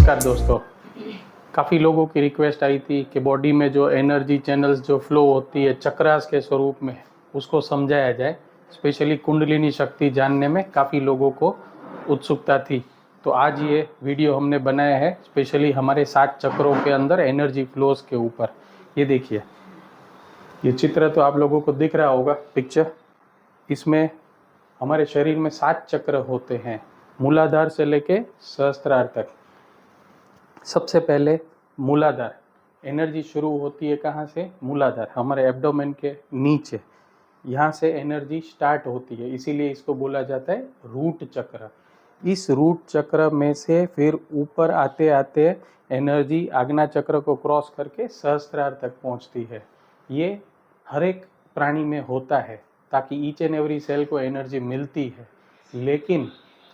नमस्कार दोस्तों। काफ़ी लोगों की रिक्वेस्ट आई थी कि बॉडी में जो एनर्जी चैनल्स जो फ्लो होती है चक्रास के स्वरूप में उसको समझाया जाए। स्पेशली कुंडलिनी शक्ति जानने में काफ़ी लोगों को उत्सुकता थी, तो आज ये वीडियो हमने बनाया है स्पेशली हमारे 7 चक्रों के अंदर एनर्जी फ्लोज के ऊपर। ये देखिए, ये चित्र तो आप लोगों को दिख रहा होगा पिक्चर। इसमें हमारे शरीर में 7 चक्र होते हैं, मूलाधार से लेके सहस्त्रार तक। सबसे पहले मूलाधार एनर्जी शुरू होती है कहाँ से? मूलाधार, हमारे एब्डोमेन के नीचे, यहाँ से एनर्जी स्टार्ट होती है, इसीलिए इसको बोला जाता है रूट चक्र। इस रूट चक्र में से फिर ऊपर आते आते एनर्जी आज्ञा चक्र को क्रॉस करके सहस्त्रार तक पहुँचती है। ये हर एक प्राणी में होता है ताकि ईच एंड एवरी सेल को एनर्जी मिलती है। लेकिन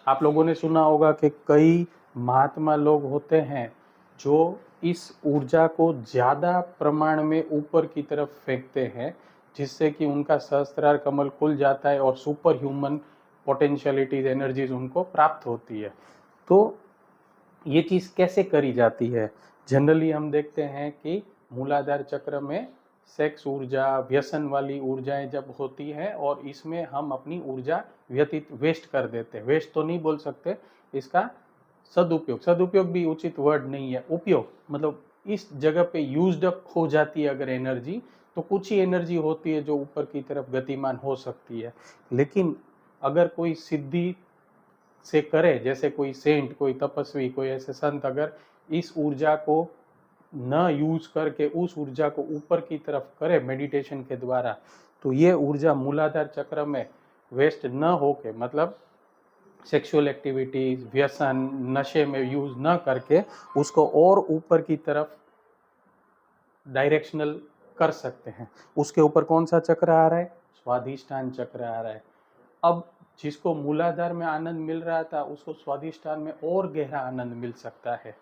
आप लोगों ने सुना होगा कि कई महात्मा लोग होते हैं जो इस ऊर्जा को ज़्यादा प्रमाण में ऊपर की तरफ फेंकते हैं, जिससे कि उनका सहस्त्रार कमल खुल जाता है और सुपर ह्यूमन पोटेंशियलिटीज एनर्जीज उनको प्राप्त होती है। तो ये चीज़ कैसे करी जाती है? जनरली हम देखते हैं कि मूलाधार चक्र में सेक्स ऊर्जा, व्यसन वाली ऊर्जाएं जब होती है और इसमें हम अपनी ऊर्जा वेस्ट कर देते हैं। वेस्ट तो नहीं बोल सकते, इसका सदुपयोग भी उचित वर्ड नहीं है। उपयोग मतलब इस जगह पे यूज्ड अप हो जाती है अगर एनर्जी, तो कुछ ही एनर्जी होती है जो ऊपर की तरफ गतिमान हो सकती है। लेकिन अगर कोई सिद्धि से करे, जैसे कोई सेंट, कोई तपस्वी, कोई ऐसे संत अगर इस ऊर्जा को न यूज करके उस ऊर्जा को ऊपर की तरफ करे मेडिटेशन के द्वारा, तो ये ऊर्जा मूलाधार चक्र में वेस्ट न होके, मतलब सेक्सुअल एक्टिविटीज, व्यसन, नशे में यूज न करके उसको और ऊपर की तरफ डायरेक्शनल कर सकते हैं। उसके ऊपर कौन सा चक्र आ रहा है? स्वाधिष्ठान चक्र आ रहा है। अब जिसको मूलाधार में आनंद मिल रहा था उसको स्वाधिष्ठान में और गहरा आनंद मिल सकता है।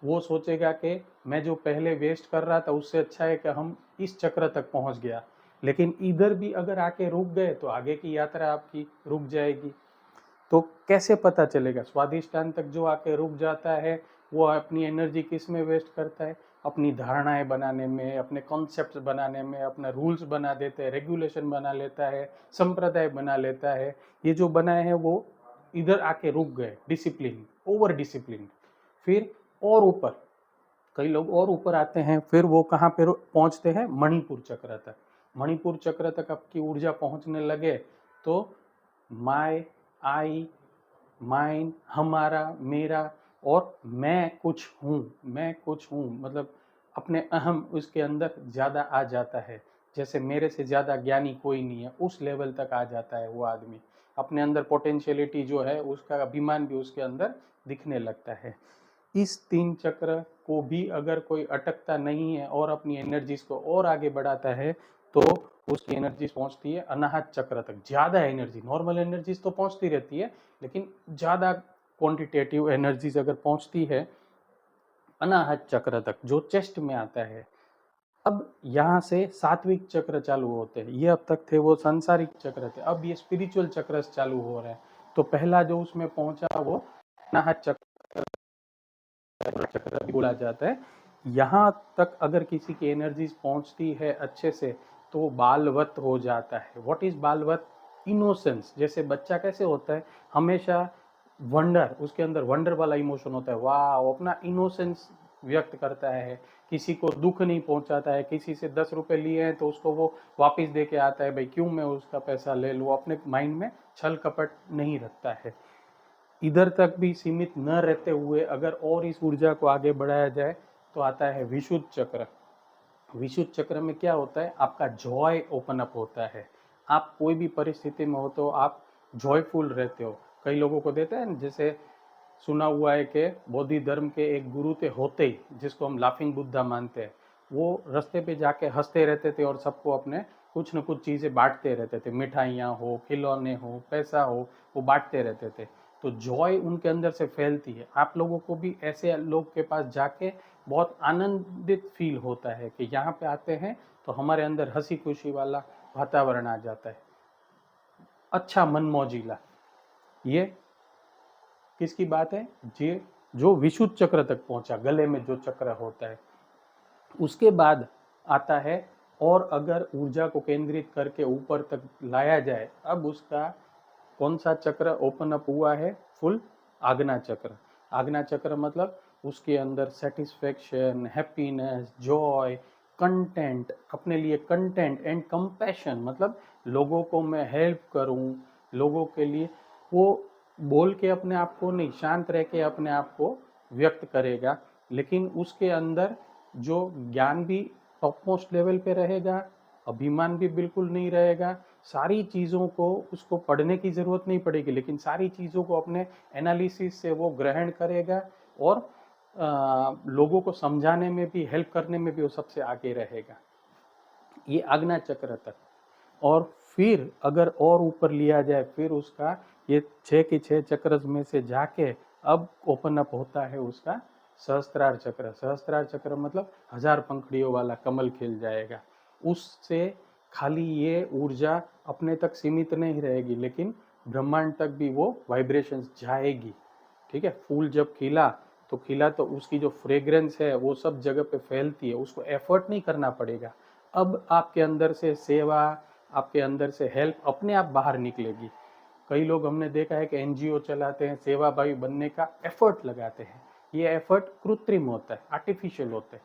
वो सोचेगा कि मैं जो पहले वेस्ट कर रहा था उससे अच्छा है कि हम इस चक्र तक पहुंच गया। लेकिन इधर भी अगर आके रुक गए तो आगे की यात्रा आपकी रुक जाएगी। तो कैसे पता चलेगा? स्वाधिष्ठान तक जो आके रुक जाता है वो अपनी एनर्जी किस में वेस्ट करता है? अपनी धारणाएं बनाने में, अपने कॉन्सेप्ट्स बनाने में, अपना रूल्स बना देते हैं, रेगुलेशन बना लेता है, संप्रदाय बना लेता है। ये जो बनाए हैं वो इधर आके रुक गए, डिसिप्लिन, ओवर डिसिप्लिन। फिर और ऊपर, कई लोग और ऊपर आते हैं, फिर वो कहाँ पे पहुँचते हैं? मणिपुर चक्र तक। मणिपुर चक्र तक आपकी ऊर्जा पहुँचने लगे तो माय, आई, माइन, हमारा, मेरा और मैं कुछ हूँ, मतलब अपने अहम उसके अंदर ज़्यादा आ जाता है। जैसे मेरे से ज़्यादा ज्ञानी कोई नहीं है, उस लेवल तक आ जाता है वो आदमी। अपने अंदर पोटेंशियलिटी जो है उसका अभिमान भी उसके अंदर दिखने लगता है। इस 3 चक्र को भी अगर कोई अटकता नहीं है और अपनी एनर्जीज को और आगे बढ़ाता है तो उसकी एनर्जीज पहुंचती है अनाहत चक्र तक। ज़्यादा एनर्जी, नॉर्मल एनर्जीज तो पहुंचती रहती है, लेकिन ज़्यादा क्वांटिटेटिव एनर्जीज अगर पहुंचती है अनाहत चक्र तक, जो चेस्ट में आता है। अब यहाँ से सात्विक चक्र चालू होते हैं। ये अब तक थे वो सांसारिक चक्र थे, अब ये स्पिरिचुअल चक्र चालू हो रहे हैं। तो पहला जो उसमें पहुंचा वो अनाहत चक्र बोला जाता है। यहाँ तक अगर किसी की एनर्जीज पहुंचती है अच्छे से तो बालवत हो जाता है। व्हाट इज बालवत? इनोसेंस। जैसे बच्चा कैसे होता है, हमेशा वंडर, उसके अंदर वंडर वाला इमोशन होता है, वाह, वो अपना इनोसेंस व्यक्त करता है, किसी को दुख नहीं पहुंचाता है। किसी से 10 रुपए लिए हैं तो उसको वो वापस दे के आता है, भाई क्यों मैं उसका पैसा ले लूँ। अपने माइंड में छल कपट नहीं रखता है। इधर तक भी सीमित न रहते हुए अगर और इस ऊर्जा को आगे बढ़ाया जाए तो आता है विशुद्ध चक्र। विशुद्ध चक्र में क्या होता है? आपका जॉय ओपन अप होता है। आप कोई भी परिस्थिति में हो तो आप जॉयफुल रहते हो। कई लोगों को देते हैं, जैसे सुना हुआ है कि बौद्ध धर्म के एक गुरु थे होते ही, जिसको हम लाफिंग बुद्धा मानते हैं, वो रास्ते पे जाके हंसते रहते थे और सबको अपने कुछ न कुछ चीज़ें बांटते रहते थे। मिठाइयाँ हो, खिलौने हो, पैसा हो, वो बांटते रहते थे। तो जॉय उनके अंदर से फैलती है। आप लोगों को भी ऐसे लोग के पास जाके बहुत आनंदित फील होता है कि यहाँ पे आते हैं तो हमारे अंदर हंसी खुशी वाला वातावरण आ जाता है, अच्छा मन मौजीला। ये किसकी बात है? ये जो विशुद्ध चक्र तक पहुंचा, गले में जो चक्र होता है। उसके बाद आता है, और अगर ऊर्जा को केंद्रित करके ऊपर तक लाया जाए, अब उसका कौन सा चक्र ओपन अप हुआ है? फुल आज्ञा चक्र। आज्ञा चक्र मतलब उसके अंदर सेटिस्फेक्शन, हैप्पीनेस, जॉय, कंटेंट, अपने लिए कंटेंट एंड कंपैशन, मतलब लोगों को मैं हेल्प करूं, लोगों के लिए, वो बोल के अपने आप को नहीं, शांत रह के अपने आप को व्यक्त करेगा, लेकिन उसके अंदर जो ज्ञान भी टॉप मोस्ट लेवल पे रहेगा, अभिमान भी बिल्कुल नहीं रहेगा, सारी चीज़ों को उसको पढ़ने की ज़रूरत नहीं पड़ेगी, लेकिन सारी चीज़ों को अपने एनालिसिस से वो ग्रहण करेगा, और लोगों को समझाने में भी, हेल्प करने में भी वो सबसे आगे रहेगा। ये आज्ञा चक्र तक। और फिर अगर और ऊपर लिया जाए, फिर उसका ये 6 के 6 चक्र में से जाके अब ओपन अप होता है उसका सहस्त्रार चक्र। सहस्त्रार चक्र मतलब 1000 पंखड़ियों वाला कमल खिल जाएगा। उससे खाली ये ऊर्जा अपने तक सीमित नहीं रहेगी, लेकिन ब्रह्मांड तक भी वो वाइब्रेशंस जाएगी। ठीक है, फूल जब खिला तो खिला, तो उसकी जो फ्रेग्रेंस है वो सब जगह पे फैलती है, उसको एफर्ट नहीं करना पड़ेगा। अब आपके अंदर से सेवा, आपके अंदर से हेल्प अपने आप बाहर निकलेगी। कई लोग हमने देखा है कि एनजीओ चलाते हैं, सेवाभावी बनने का एफर्ट लगाते हैं, ये एफर्ट कृत्रिम होता है, आर्टिफिशियल होता है।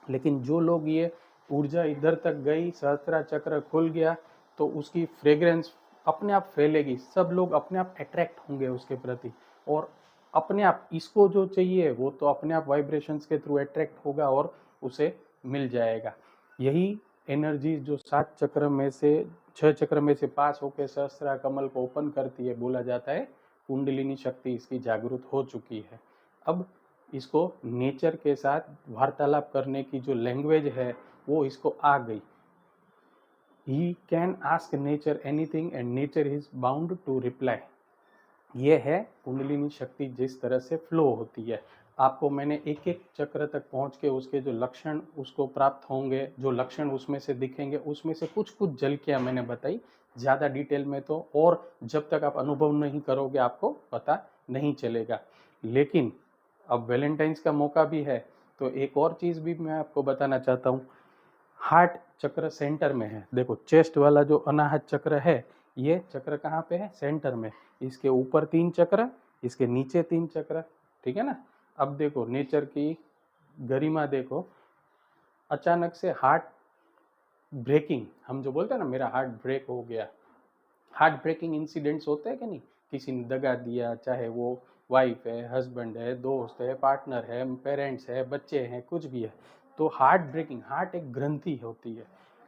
लेकिन जो लोग ये ऊर्जा इधर तक गई, सहस्त्रा चक्र खुल गया, तो उसकी फ्रेग्रेंस अपने आप फैलेगी, सब लोग अपने आप अट्रैक्ट होंगे उसके प्रति, और अपने आप इसको जो चाहिए वो तो अपने आप वाइब्रेशंस के थ्रू अट्रैक्ट होगा और उसे मिल जाएगा। यही एनर्जी जो 7 चक्र में से 6 चक्र में से पास होकर सहस्त्रा कमल को ओपन करती है, बोला जाता है कुंडलिनी शक्ति इसकी जागृत हो चुकी है। अब इसको नेचर के साथ वार्तालाप करने की जो लैंग्वेज है वो इसको आ गई। He can ask nature anything and nature is bound to reply. ये है कुंडलिनी शक्ति जिस तरह से फ्लो होती है। आपको मैंने एक एक चक्र तक पहुंच के उसके जो लक्षण उसको प्राप्त होंगे, जो लक्षण उसमें से दिखेंगे, उसमें से कुछ कुछ झलकियां मैंने बताई, ज़्यादा डिटेल में तो, और जब तक आप अनुभव नहीं करोगे आपको पता नहीं चलेगा। लेकिन अब वैलेंटाइंस का मौका भी है, तो एक और चीज़ भी मैं आपको बताना चाहता हूँ। हार्ट चक्र सेंटर में है, देखो चेस्ट वाला जो अनाहत चक्र है, ये चक्र कहाँ पे है? सेंटर में। इसके ऊपर 3 चक्र, इसके नीचे 3 चक्र, ठीक है ना। अब देखो नेचर की गरिमा देखो, अचानक से हार्ट ब्रेकिंग, हम जो बोलते हैं ना मेरा हार्ट ब्रेक हो गया, हार्ट ब्रेकिंग इंसिडेंट्स होते हैं कि नहीं? किसी ने दगा दिया, चाहे वो वाइफ है, हस्बैंड है, दोस्त है, पार्टनर है, पेरेंट्स है, बच्चे हैं, कुछ भी है, तो हार्ट ब्रेकिंग, हार्ट एक ग्रंथि होती है।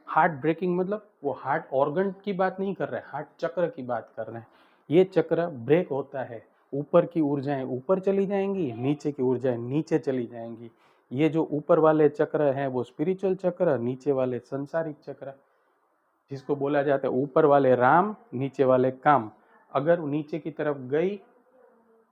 हार्ट ब्रेकिंग मतलब वो हार्ट ऑर्गन की बात नहीं कर रहे हैं, हार्ट चक्र की बात कर रहे हैं। ये चक्र ब्रेक होता है, ऊपर की ऊर्जाएं ऊपर चली जाएंगी, नीचे की ऊर्जाएं नीचे चली जाएंगी। ये जो ऊपर वाले चक्र हैं वो स्पिरिचुअल चक्र, नीचे वाले संसारिक चक्र, जिसको बोला जाता है ऊपर वाले राम, नीचे वाले काम। अगर नीचे की तरफ गई,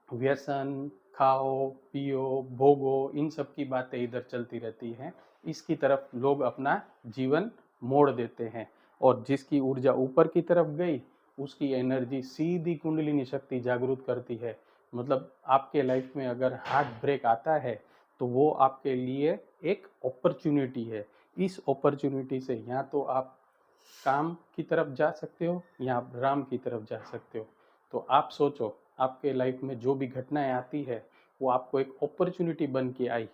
व्यसन, खाओ पियो भोगो, इन सब की बातें इधर चलती रहती हैं, इसकी तरफ लोग अपना जीवन मोड़ देते हैं। और जिसकी ऊर्जा ऊपर की तरफ गई, उसकी एनर्जी सीधी कुंडलिनी शक्ति जागृत करती है। मतलब आपके लाइफ में अगर हार्ट ब्रेक आता है तो वो आपके लिए एक अपॉर्चुनिटी है। इस अपॉर्चुनिटी से या तो आप काम की तरफ जा सकते हो या आप राम की तरफ जा सकते हो। तो आप सोचो, आपके लाइफ में जो भी घटनाएं आती है वो आपको एक अपॉर्चुनिटी बन के आई,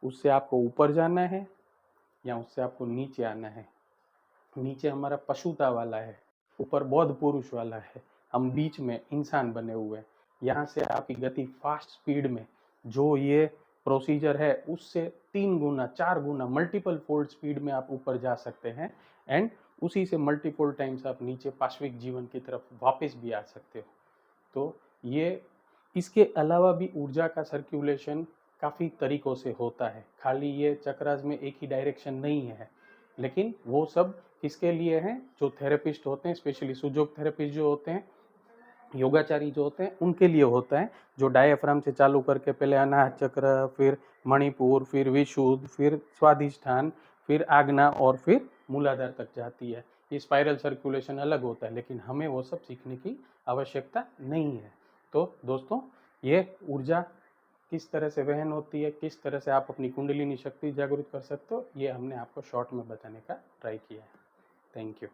उससे आपको ऊपर जाना है या उससे आपको नीचे आना है। नीचे हमारा पशुता वाला है, ऊपर बौद्ध पुरुष वाला है, हम बीच में इंसान बने हुए हैं। यहाँ से आपकी गति फास्ट स्पीड में, जो ये प्रोसीजर है उससे 3 गुना 4 गुना मल्टीपल फोल्ड स्पीड में आप ऊपर जा सकते हैं, एंड उसी से मल्टीपल टाइम्स आप नीचे पाश्विक जीवन की तरफ वापस भी आ सकते हो। तो ये, इसके अलावा भी ऊर्जा का सर्कुलेशन काफ़ी तरीक़ों से होता है, खाली ये चक्रास में एक ही डायरेक्शन नहीं है। लेकिन वो सब किसके लिए हैं? जो थेरेपिस्ट होते हैं, स्पेशली सुजोग थेरेपिस्ट जो होते हैं, योगाचारी जो होते हैं, उनके लिए होता है, जो डायफ्राम से चालू करके पहले अनाहत चक्र, फिर मणिपुर, फिर विशुद्ध, फिर स्वादिष्ठान, फिर आज्ञा और फिर मूलाधार तक जाती है। ये स्पाइरल सर्कुलेशन अलग होता है, लेकिन हमें वो सब सीखने की आवश्यकता नहीं है। तो दोस्तों, ये ऊर्जा किस तरह से वहन होती है, किस तरह से आप अपनी कुंडलिनी शक्ति जागृत कर सकते हो, ये हमने आपको शॉर्ट में बताने का ट्राई किया है। Thank you.